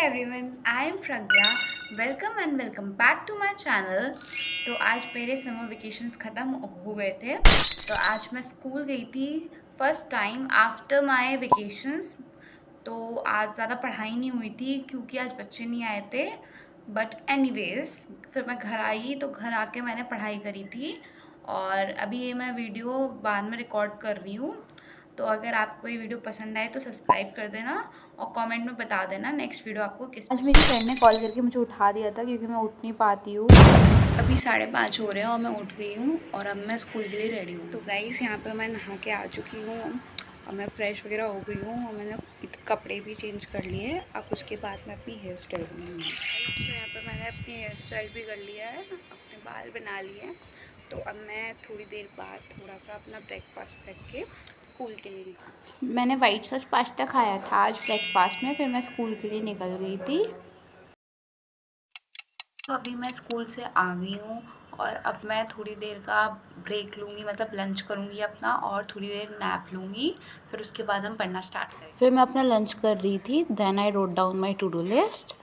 Everyone, I am Pragya. Welcome and welcome back to my channel. तो आज मेरे summer vacations ख़त्म हो गए थे, तो आज मैं स्कूल गई थी first time after my vacations. तो आज ज़्यादा पढ़ाई नहीं हुई थी क्योंकि आज बच्चे नहीं आए थे। बट एनीवेज फिर मैं घर आई, तो घर आके मैंने पढ़ाई करी थी और अभी ये मैं वीडियो बाद में रिकॉर्ड कर रही हूँ। तो अगर आपको ये वीडियो पसंद आए तो सब्सक्राइब कर देना और कमेंट में बता देना नेक्स्ट वीडियो आपको किस। आज मेरी फ्रेंड ने कॉल करके मुझे उठा दिया था क्योंकि मैं उठ नहीं पाती हूँ। अभी 5:30 हो रहे हैं और मैं उठ गई हूँ और अब मैं स्कूल के लिए रेडी हूँ। तो गाइस यहाँ पे मैं नहा के आ चुकी हूँ और मैं फ्रेश वगैरह हो गई हूँ और मैंने कपड़े भी चेंज कर लिए। अब उसके बाद मैं अपनी हेयर स्टाइल बनाऊँगी। तो यहाँ पे मैंने अपनी हेयर स्टाइल भी कर लिया है, अपने बाल बना लिए हैं। तो अब मैं थोड़ी देर बाद थोड़ा सा अपना ब्रेकफास्ट करके स्कूल के लिए निकली। मैंने वाइट सॉस पास्ता खाया था आज ब्रेकफास्ट में, फिर मैं स्कूल के लिए निकल गई थी। तो अभी मैं स्कूल से आ गई हूँ और अब मैं थोड़ी देर का ब्रेक लूँगी, मतलब लंच करूँगी अपना और थोड़ी देर नैप लूँगी। फिर उसके बाद हम पढ़ना स्टार्ट करेंगे। फिर मैं अपना लंच कर रही थी, then I wrote down my to do list.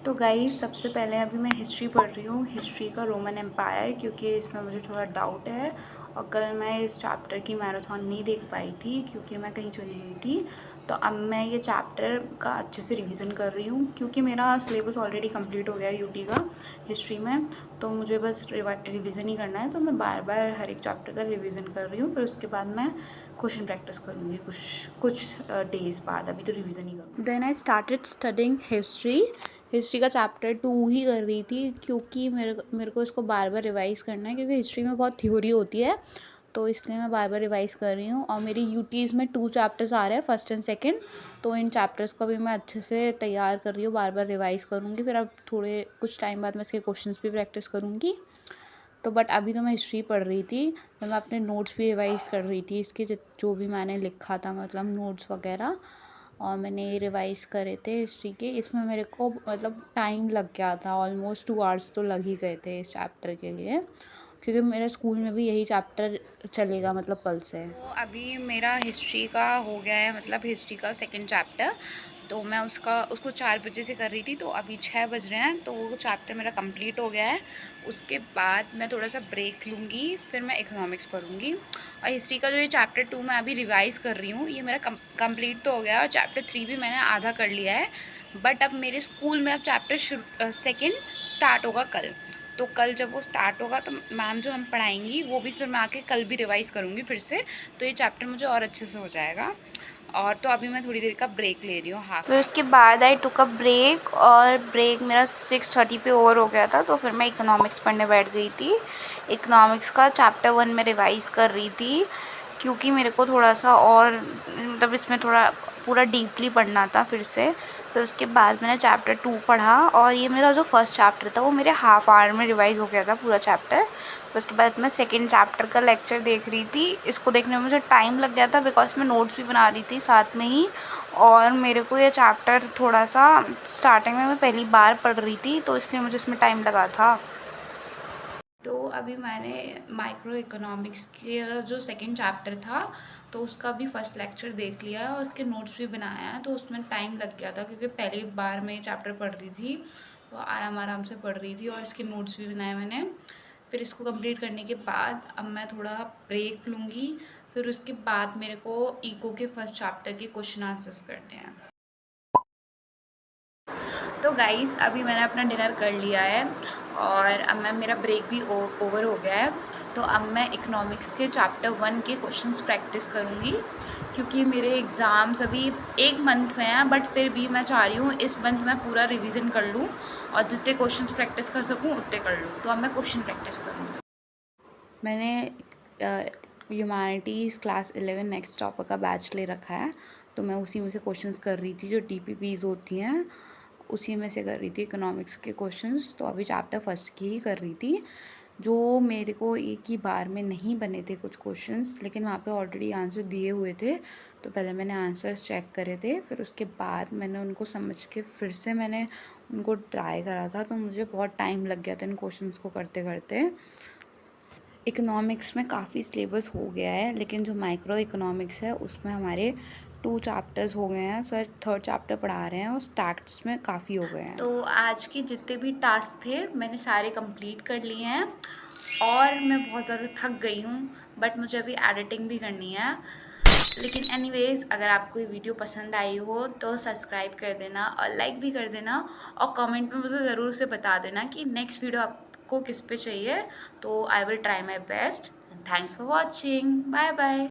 तो गाइस सबसे पहले अभी मैं हिस्ट्री पढ़ रही हूँ, हिस्ट्री का रोमन एम्पायर, क्योंकि इसमें मुझे थोड़ा डाउट है। और कल मैं इस चैप्टर की मैराथन नहीं देख पाई थी क्योंकि मैं कहीं चली गई थी। तो अब मैं ये चैप्टर का अच्छे से रिवीजन कर रही हूँ क्योंकि मेरा सिलेबस ऑलरेडी कंप्लीट हो गया है यूटी का हिस्ट्री में। तो मुझे बस रिवीजन ही करना है, तो मैं बार बार हर एक चैप्टर का रिवीजन कर रही हूँ। फिर उसके बाद मैं क्वेश्चन प्रैक्टिस करूँगी कुछ डेज़ बाद, अभी तो रिवीजन ही करूँगी। Then I started studying history का चैप्टर 2 ही कर रही थी क्योंकि मेरे को इसको बार बार रिवाइज़ करना है क्योंकि हिस्ट्री में बहुत थ्योरी होती है। तो इसलिए मैं बार बार रिवाइज़ कर रही हूँ और मेरी यूटीज़ में 2 चैप्टर्स आ रहे हैं, फर्स्ट एंड सेकंड। तो इन चैप्टर्स को भी मैं अच्छे से तैयार कर रही हूँ, बार बार रिवाइज़ करूँगी। फिर अब थोड़े कुछ टाइम बाद मैं इसके क्वेश्चंस भी प्रैक्टिस करूँगी। तो बट अभी तो मैं हिस्ट्री पढ़ रही थी, तो मैं अपने नोट्स भी रिवाइज़ कर रही थी इसके जो भी मैंने लिखा था, मतलब नोट्स वगैरह। और मैंने रिवाइज़ करे थे हिस्ट्री के। इसमें मेरे को मतलब टाइम लग गया था, ऑलमोस्ट 2 आवर्स तो लग ही गए थे इस चैप्टर के लिए, क्योंकि मेरे स्कूल में भी यही चैप्टर चलेगा मतलब कल से। तो अभी मेरा हिस्ट्री का हो गया है, मतलब हिस्ट्री का सेकंड चैप्टर। तो मैं उसको 4 बजे से कर रही थी, तो अभी 6 बज रहे हैं, तो वो चैप्टर मेरा कंप्लीट हो गया है। उसके बाद मैं थोड़ा सा ब्रेक लूँगी, फिर मैं इकोनॉमिक्स पढ़ूँगी। और हिस्ट्री का जो ये चैप्टर 2 मैं अभी रिवाइज़ कर रही हूँ, ये मेरा कंप्लीट तो हो गया है और चैप्टर 3 भी मैंने आधा कर लिया है। बट अब मेरे स्कूल में अब चैप्टर सेकेंड स्टार्ट होगा कल। तो कल जब वो स्टार्ट होगा तो मैम जो हम पढ़ाएंगी वो भी फिर मैं आके कल भी रिवाइज़ करूँगी फिर से, तो ये चैप्टर मुझे और अच्छे से हो जाएगा। और तो अभी मैं थोड़ी देर का ब्रेक ले रही हूँ, हाफ। फिर उसके बाद आई टुक अ ब्रेक, और ब्रेक मेरा 6:30 पे ओवर हो गया था, तो फिर मैं इकोनॉमिक्स पढ़ने बैठ गई थी। इकोनॉमिक्स का चैप्टर 1 में रिवाइज़ कर रही थी क्योंकि मेरे को थोड़ा सा और मतलब इसमें थोड़ा पूरा डीपली पढ़ना था फिर से। फिर उसके बाद मैंने चैप्टर 2 पढ़ा और ये मेरा जो फर्स्ट चैप्टर था वो मेरे हाफ आवर में रिवाइज़ हो गया था पूरा चैप्टर। फिर उसके बाद मैं सेकंड चैप्टर का लेक्चर देख रही थी। इसको देखने में मुझे टाइम लग गया था बिकॉज मैं नोट्स भी बना रही थी साथ में ही, और मेरे को ये चैप्टर थोड़ा सा स्टार्टिंग में मैं पहली बार पढ़ रही थी, तो इसलिए मुझे इसमें टाइम लगा था। तो अभी मैंने माइक्रो इकोनॉमिक्स के जो सेकंड चैप्टर था तो उसका भी फर्स्ट लेक्चर देख लिया और उसके नोट्स भी बनाया है। तो उसमें टाइम लग गया था क्योंकि पहली बार मैं ये चैप्टर पढ़ रही थी, तो आराम आराम से पढ़ रही थी और इसके नोट्स भी बनाए मैंने। फिर इसको कंप्लीट करने के बाद अब मैं थोड़ा ब्रेक लूँगी, फिर उसके बाद मेरे को इको के फर्स्ट चैप्टर के क्वेश्चन आंसर्स करने हैं। तो गाइस अभी मैंने अपना डिनर कर लिया है और अब मेरा ब्रेक भी ओवर हो गया है। तो अब मैं इकोनॉमिक्स के चैप्टर 1 के क्वेश्चंस प्रैक्टिस करूँगी क्योंकि मेरे एग्ज़ाम्स अभी 1 मंथ में हैं, बट फिर भी मैं चाह रही हूँ इस मंथ मैं पूरा रिवीजन कर लूँ और जितने क्वेश्चंस प्रैक्टिस कर सकूँ उतने कर लूँ। तो अब मैं क्वेश्चन प्रैक्टिस करूँगी। मैंने ह्यूमैनिटीज़ क्लास 11 नेक्स्ट टॉपर का बैच ले रखा है, तो मैं उसी में से क्वेश्चंस कर रही थी, जो DPPs होती हैं उसी में से कर रही थी इकोनॉमिक्स के क्वेश्चंस। तो अभी चैप्टर फर्स्ट की ही कर रही थी, जो मेरे को एक ही बार में नहीं बने थे कुछ क्वेश्चंस, लेकिन वहाँ पे ऑलरेडी आंसर दिए हुए थे। तो पहले मैंने आंसर्स चेक करे थे, फिर उसके बाद मैंने उनको समझ के फिर से मैंने उनको ट्राई करा था। तो मुझे बहुत टाइम लग गया था इन क्वेश्चंस को करते करते। इकोनॉमिक्स में काफ़ी सिलेबस हो गया है, लेकिन जो माइक्रो इकोनॉमिक्स है उसमें हमारे 2 चैप्टर्स हो गए हैं, सर 3rd चैप्टर पढ़ा रहे हैं और स्टैट्स में काफ़ी हो गए हैं। तो आज के जितने भी टास्क थे मैंने सारे कंप्लीट कर लिए हैं और मैं बहुत ज़्यादा थक गई हूँ, बट मुझे अभी एडिटिंग भी करनी है। लेकिन एनीवेज़, अगर आपको ये वीडियो पसंद आई हो तो सब्सक्राइब कर देना और लाइक भी कर देना और कमेंट में मुझे ज़रूर से बता देना कि नेक्स्ट वीडियो आपको किस पे चाहिए, तो I will try my best. Thanks for watching, bye bye.